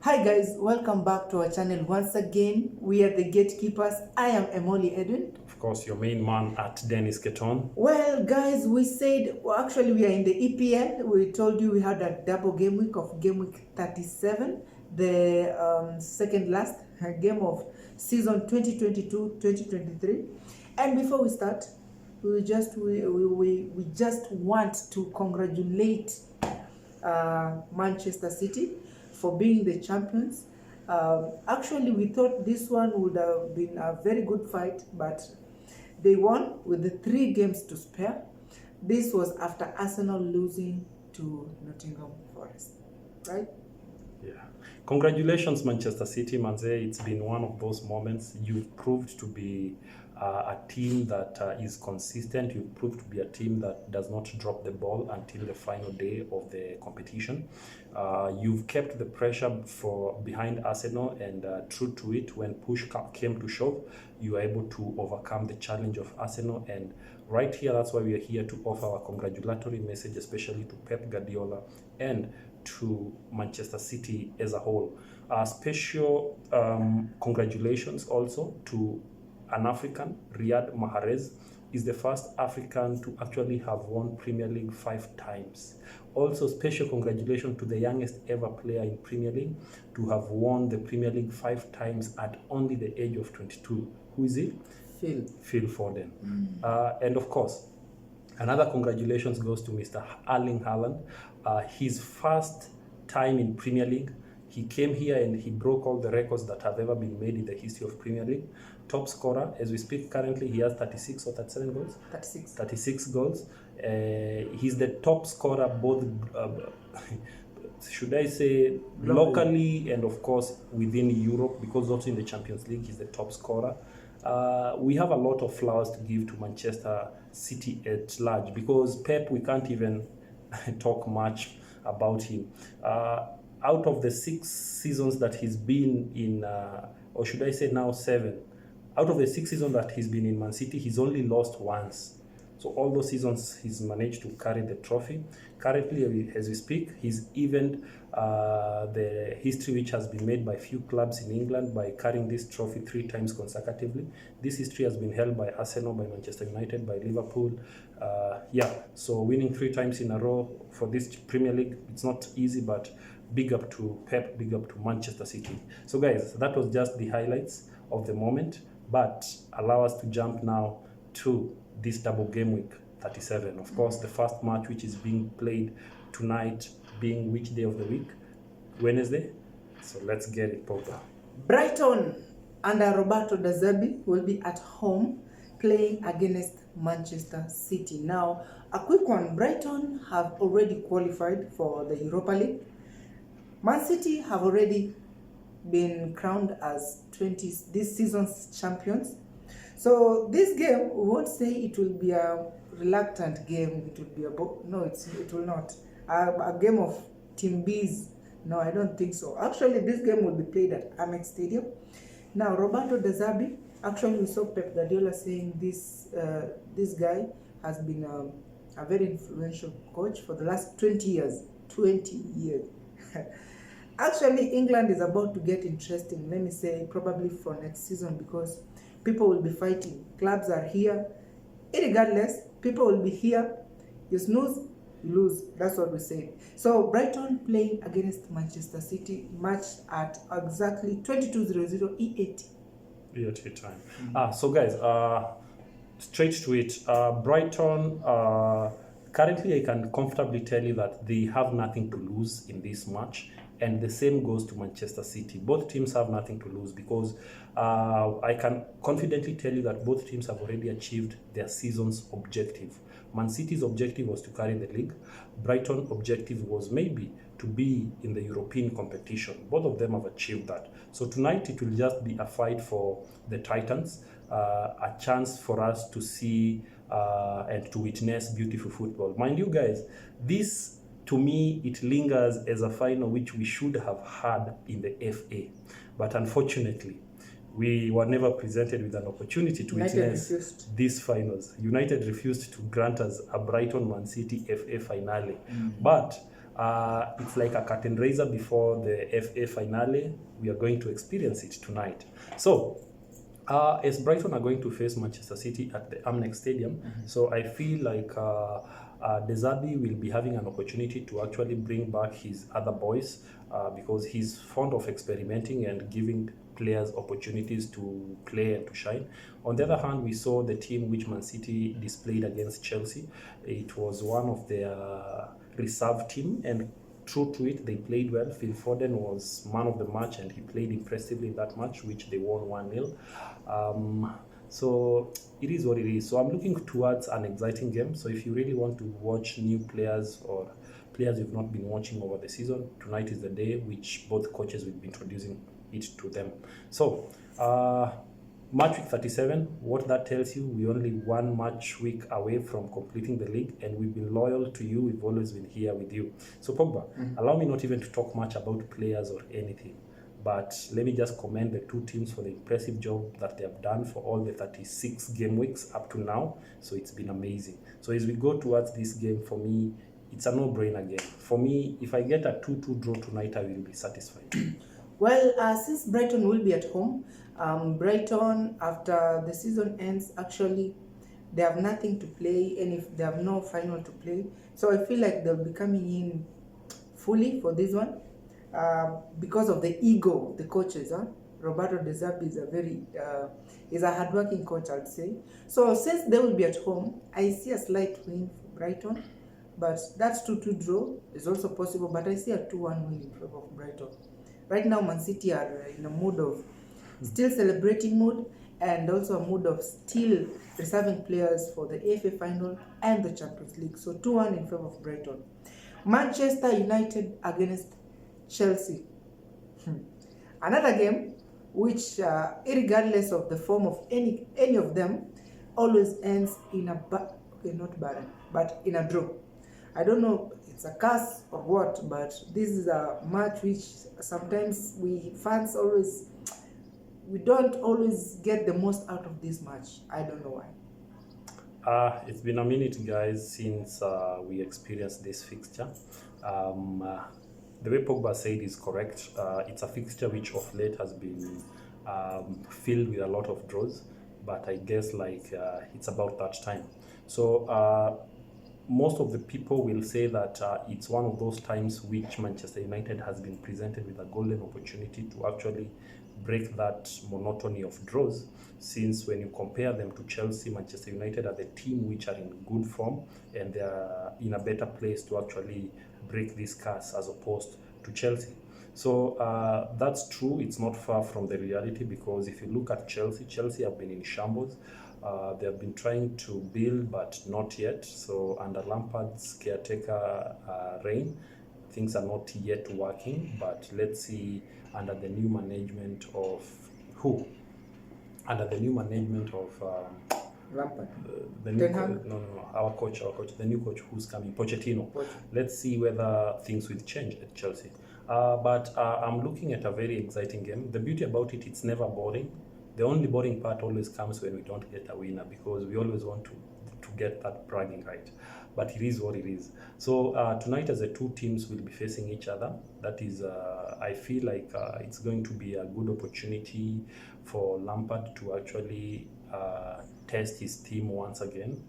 Hi guys, welcome back to our channel once again. We are the gatekeepers. I am Emoli Edwin. Of course, your main man at Dennis Keton. Well guys, we said, actually we are in the EPL. We told you we had a double game week of game week 37, the second last game of season 2022-2023. And before we start, we just want to congratulate Manchester City for being the champions. Actually, we thought this one would have been a very good fight, but they won with the 3 games to spare. This was after Arsenal losing to Nottingham Forest, right? Yeah. Congratulations, Manchester City, Manze. It's been one of those moments. You've proved to be a team that is consistent. You've proved to be a team that does not drop the ball until the final day of the competition. You've kept the pressure behind Arsenal, and true to it, when push came to shove, you were able to overcome the challenge of Arsenal. And right here, that's why we are here to offer our congratulatory message, especially to Pep Guardiola and to Manchester City as a whole. Special congratulations also to an African. Riyad Mahrez is the first African to actually have won Premier League 5 times. Also, special congratulations to the youngest ever player in Premier League to have won the Premier League 5 times at only the age of 22. Who is it? Phil Foden. And of course, another congratulations goes to Mr. Erling Haaland. His first time in Premier League, he came here and he broke all the records that have ever been made in the history of Premier League. Top scorer, as we speak currently, he has 36 or 37 goals? 36 goals. He's the top scorer both, should I say, locally and of course within Europe, because also in the Champions League, he's the top scorer. We have a lot of flowers to give to Manchester City at large, because Pep, we can't even talk much about him. Out of the 6 seasons that he's been in, or should I say now 7, out of the 6 seasons that he's been in Man City, he's only lost once. So all those seasons, he's managed to carry the trophy. Currently, as we speak, he's evened the history which has been made by few clubs in England by carrying this trophy 3 times consecutively. This history has been held by Arsenal, by Manchester United, by Liverpool. So winning 3 times in a row for this Premier League, it's not easy, but big up to Pep, big up to Manchester City. So guys, that was just the highlights of the moment, but allow us to jump now to this double game week 37. Of course, the first match which is being played tonight being which day of the week? Wednesday. So let's get it, Pogba. Brighton under Roberto De Zerbi will be at home playing against Manchester City. Now, a quick one. Brighton have already qualified for the Europa League. Man City have already been crowned as this season's champions. So this game, we won't say it will be a reluctant game. It will be it will not. A game of Team B's. No, I don't think so. Actually, this game will be played at Amex Stadium. Now, Roberto De Zerbi, actually we saw Pep Guardiola saying this guy has been a very influential coach for the last 20 years. 20 years. Actually, England is about to get interesting, let me say, probably for next season, because people will be fighting. Clubs are here. Irregardless, people will be here. You snooze, you lose. That's what we say. So, Brighton playing against Manchester City, match at exactly 22:00 EAT. EAT time. So guys, straight to it. Brighton, currently I can comfortably tell you that they have nothing to lose in this match. And the same goes to Manchester City. Both teams have nothing to lose, because I can confidently tell you that both teams have already achieved their season's objective. Man City's objective was to carry the league. Brighton's objective was maybe to be in the European competition. Both of them have achieved that. So tonight it will just be a fight for the Titans, a chance for us to see and to witness beautiful football. Mind you guys, this, to me, it lingers as a final which we should have had in the FA. But unfortunately, we were never presented with an opportunity to witness these finals. United refused to grant us a Brighton Man City FA finale. But It's like a curtain raiser before the FA finale. We are going to experience it tonight. So, as Brighton are going to face Manchester City at the Amex Stadium, so I feel like De Zerbi will be having an opportunity to actually bring back his other boys because he's fond of experimenting and giving players opportunities to play and to shine. On the other hand, we saw the team which Mancity displayed against Chelsea. It was one of their reserve team, and true to it, they played well. Phil Foden was man of the match and he played impressively in that match, which they won 1-0. So it is what it is. So I'm looking towards an exciting game. So if you really want to watch new players or players you've not been watching over the season, tonight is the day which both coaches will be introducing it to them. So match week 37, what that tells you, we only one match week away from completing the league, and we've been loyal to you. We've always been here with you. So Pogba, allow me not even to talk much about players or anything, but let me just commend the two teams for the impressive job that they have done for all the 36 game weeks up to now. So it's been amazing. So as we go towards this game, for me, it's a no-brainer game. For me, if I get a 2-2 draw tonight, I will be satisfied. Well, since Brighton will be at home, Brighton, after the season ends, actually, they have nothing to play, and if they have no final to play, so I feel like they'll be coming in fully for this one because of the ego of the coaches. Roberto De Zerbi is a hardworking coach, I'd say. So since they will be at home, I see a slight win for Brighton, but that 2-2 draw is also possible, but I see a 2-1 win in favor of Brighton. Right now, Mancity are in a mood of still celebrating mood, and also a mood of still reserving players for the FA final and the Champions League. So 2-1 in favor of Brighton. Manchester United against Chelsea. Another game which, regardless of the form of any of them, always ends in in a draw. I don't know, it's a curse or what, but this is a match which sometimes we don't always get the most out of this match. I don't know why. It's been a minute, guys, since we experienced this fixture. The way Pogba said is correct. It's a fixture which of late has been filled with a lot of draws, but I guess it's about that time. So most of the people will say that it's one of those times which Manchester United has been presented with a golden opportunity to actually break that monotony of draws, since when you compare them to Chelsea, Manchester United are the team which are in good form and they are in a better place to actually break this curse as opposed to Chelsea. So that's true. It's not far from the reality, because if you look at Chelsea have been in shambles. They have been trying to build, but not yet. So under Lampard's caretaker reign, things are not yet working. But let's see under the new management of Lampard. Our coach, the new coach who's coming, Pochettino. Let's see whether things will change at Chelsea. But I'm looking at a very exciting game. The beauty about it, it's never boring. The only boring part always comes when we don't get a winner, because we always want to get that bragging right. But it is what it is. So tonight, as the two teams will be facing each other, that is, I feel like it's going to be a good opportunity for Lampard to actually test his team once again,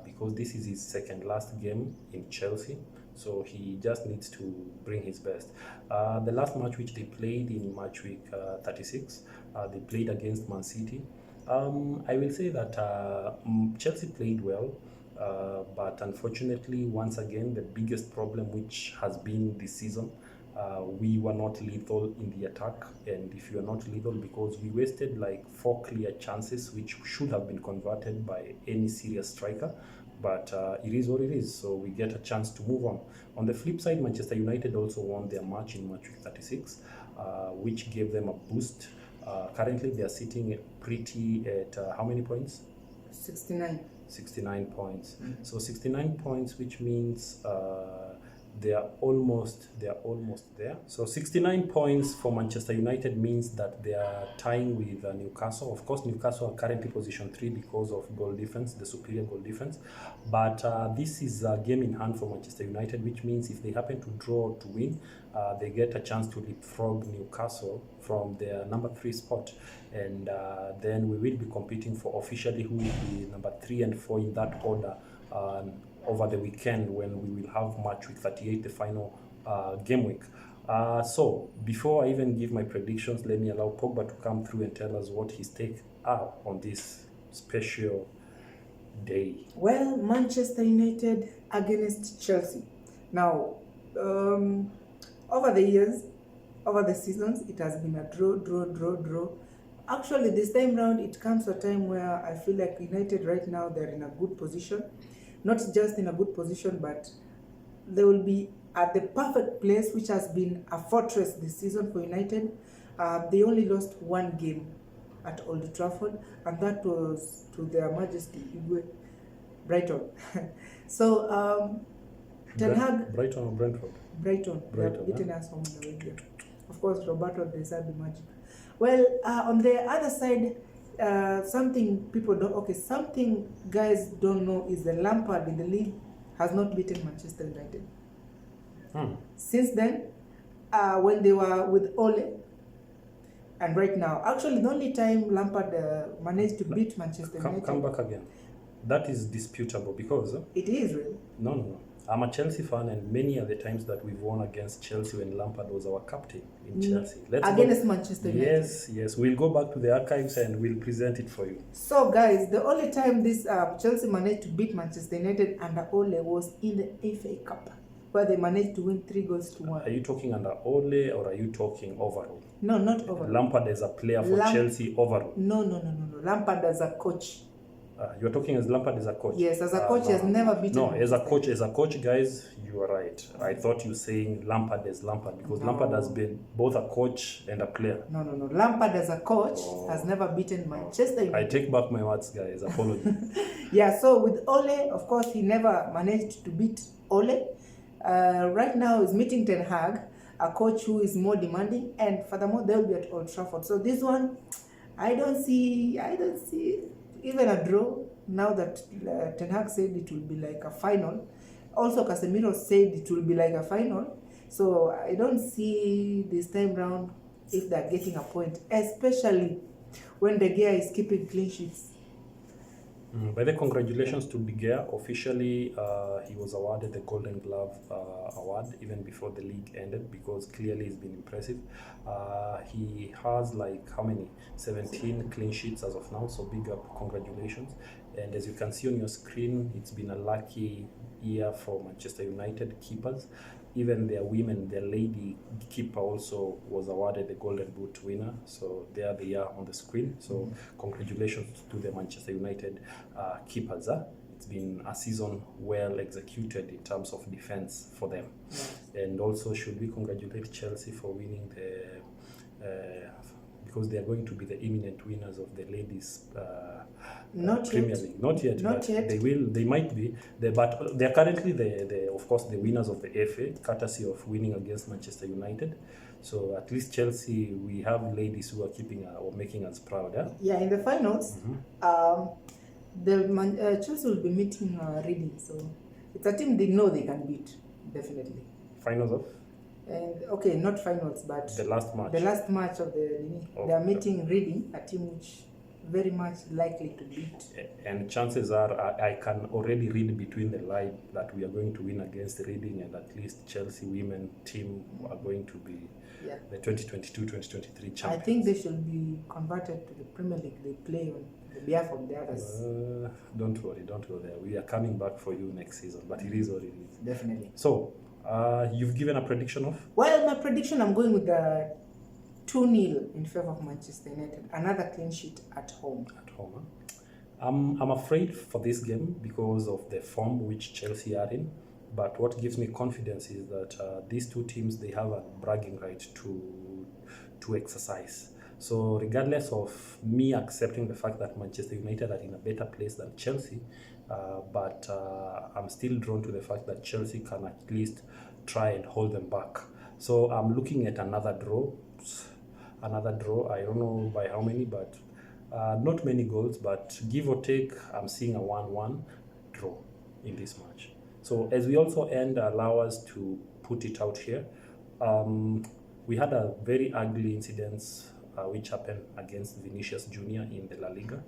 because this is his second last game in Chelsea. So he just needs to bring his best. The last match which they played in match week 36, they played against Mancity. I will say that Chelsea played well, but unfortunately, once again, the biggest problem which has been this season, we were not lethal in the attack. And if you are not lethal, because we wasted like 4 clear chances which should have been converted by any serious striker. But it is what it is, so we get a chance to move on. On the flip side, Manchester United also won their match in match week 36, which gave them a boost. Currently, they are sitting pretty at how many points? 69. 69 points. So 69 points, which means They are almost there. So 69 points for Manchester United means that they are tying with Newcastle. Of course, Newcastle are currently position 3 because of goal difference, the superior goal difference. But this is a game in hand for Manchester United, which means if they happen to draw to win, they get a chance to leapfrog Newcastle from their number 3 spot. And then we will be competing for officially who will be number 3 and 4 in that order over the weekend, when we will have match week 38, the final game week. So before I even give my predictions, let me allow Pogba to come through and tell us what his take are on this special day. Well, Manchester United against Chelsea. Now, over the years, over the seasons, it has been a draw. Actually, this time round, it comes to a time where I feel like United right now, they're in a good position. Not just in a good position, but they will be at the perfect place, which has been a fortress this season for United. They only lost one game at Old Trafford, and that was to their Majesty, Brighton. So, Ten Hag... Brighton or Brentford? Brighton. They have beaten us home the way there. Of course, Roberto De Zerbi magic. Well, on the other side, something guys don't know is the Lampard in the league has not beaten Manchester United. Since then, when they were with Ole, and right now, actually the only time Lampard managed to beat Manchester United. Come back again. That is disputable because... It is really. No. I'm a Chelsea fan, and many are the times that we've won against Chelsea when Lampard was our captain in Chelsea. Against Manchester United. Yes. We'll go back to the archives and we'll present it for you. So, guys, the only time this Chelsea managed to beat Manchester United under Ole was in the FA Cup, where they managed to win 3-1. Are you talking under Ole, or are you talking overall? No, not overall. Lampard as a player for Chelsea overall? No. Lampard as a coach. You're talking as Lampard as a coach? Yes, as a coach, he has never beaten. No, as a coach, guys, you are right. I thought you were saying Lampard as Lampard, because Lampard has been both a coach and a player. No. Lampard as a coach has never beaten Manchester United. I take back my words, guys. Apologies. Yeah, so with Ole, of course, he never managed to beat Ole. Right now, he's meeting Ten Hag, a coach who is more demanding, and furthermore, they'll be at Old Trafford. So this one, I don't see even a draw. Now that Ten Hag said it will be like a final. Also, Casemiro said it will be like a final. So I don't see this time round if they're getting a point, especially when De Gea is keeping clean sheets. By the congratulations to De Gea. Officially, he was awarded the Golden Glove award even before the league ended, because clearly he's been impressive. He has 17 clean sheets as of now, so big up, congratulations. And as you can see on your screen, it's been a lucky year for Manchester United keepers. Even their lady keeper also was awarded the Golden Boot winner. So there they are on the screen. So congratulations to the Manchester United keepers. It's been a season well executed in terms of defense for them. And also, should we congratulate Chelsea for winning because they are going to be the imminent winners of the ladies Premier League. Not yet. They might be. But they are currently of course the winners of the FA, courtesy of winning against Manchester United. So at least Chelsea, we have ladies who are keeping or making us proud. Yeah, in the finals, Chelsea will be meeting Reading. So it's a team they know they can beat, definitely. Finals of? And okay, not finals, but the last match. The last match of they are meeting Reading, a team which very much likely to beat. And chances are, I can already read between the line that we are going to win against Reading, and at least Chelsea women team are going to be the 2022-2023 champions. I think they should be converted to the Premier League. They play on the behalf of the others. Don't worry there. We are coming back for you next season, but it is what it is. Definitely. So, you've given a prediction of? Well, my prediction, I'm going with the 2-0 in favor of Manchester United. Another clean sheet at home. I'm afraid for this game because of the form which Chelsea are in. But what gives me confidence is that these two teams, they have a bragging right to exercise. So regardless of me accepting the fact that Manchester United are in a better place than Chelsea, but I'm still drawn to the fact that Chelsea can at least try and hold them back. So I'm looking at another draw. I don't know by how many, but not many goals, but give or take, I'm seeing a 1-1 draw in this match. So as we also end, allow us to put it out here. We had a very ugly incident which happened against Vinicius Junior in the La Liga.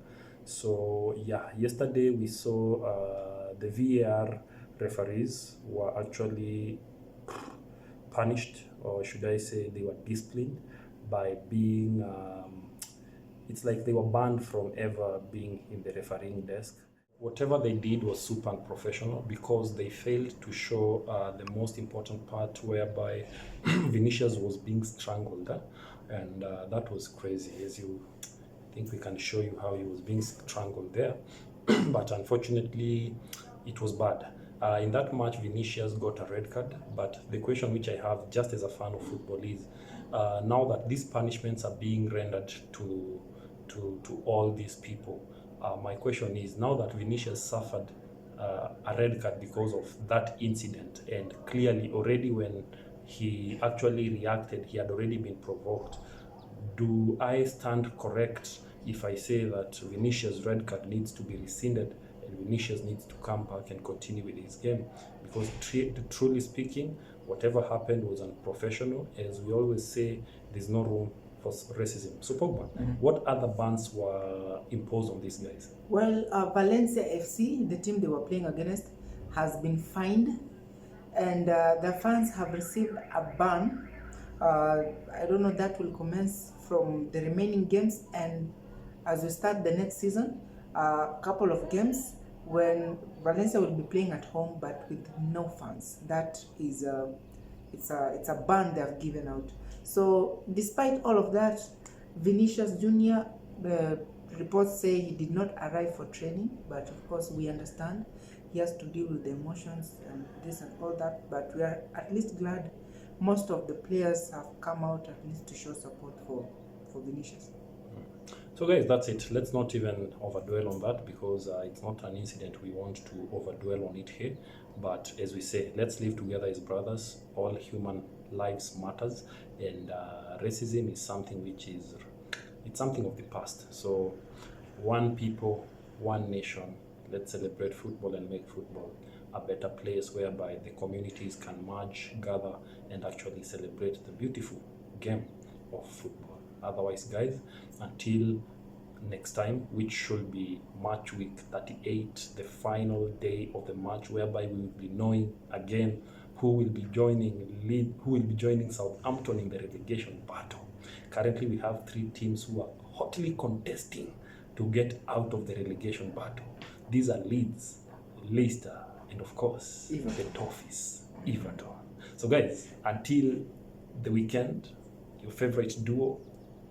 So yeah, yesterday we saw the VAR referees were actually punished, or should I say they were disciplined by being, it's like they were banned from ever being in the refereeing desk. Whatever they did was super unprofessional because they failed to show the most important part, whereby Vinicius was being strangled, and that was crazy. As you think, we can show you how he was being strangled there, but unfortunately, it was bad. In that match, Vinicius got a red card, but the question which I have, just as a fan of football, is now that these punishments are being rendered to all these people, my question is, now that Vinicius suffered a red card because of that incident, and clearly already when he actually reacted, he had already been provoked, do I stand correct if I say that Vinicius' red card needs to be rescinded and Vinicius needs to come back and continue with his game? Because truly speaking, whatever happened was unprofessional. As we always say, there's no room for racism. So Pogba, what other bans were imposed on these guys? Well, Valencia FC, the team they were playing against, has been fined, and the fans have received a ban. I don't know, that will commence from the remaining games, and as we start the next season, a couple of games when Valencia will be playing at home but with no fans. That is it's a ban they have given out. So despite all of that, Vinicius Junior, the reports say he did not arrive for training, but of course we understand he has to deal with the emotions and this and all that, but we are at least glad most of the players have come out at least to show support for Vinicius. So guys, that's it. Let's not even overdwell on that, because it's not an incident we want to overdwell on it here. But as we say, let's live together as brothers. All human lives matters, and racism is something which is, it's something of the past. So one people, one nation. Let's celebrate football and make football a better place, whereby the communities can merge, gather, and actually celebrate the beautiful game of football. Otherwise, guys, until next time, which should be match week 38, the final day of the match, whereby we will be knowing again who will be joining Southampton in the relegation battle. Currently, we have 3 teams who are hotly contesting to get out of the relegation battle. These are Leeds, Leicester, and of course, the Toffees, Everton. So guys, until the weekend, your favorite duo,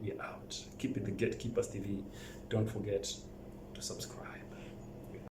we are out. Keep it the Gatekeepers TV. Don't forget to subscribe.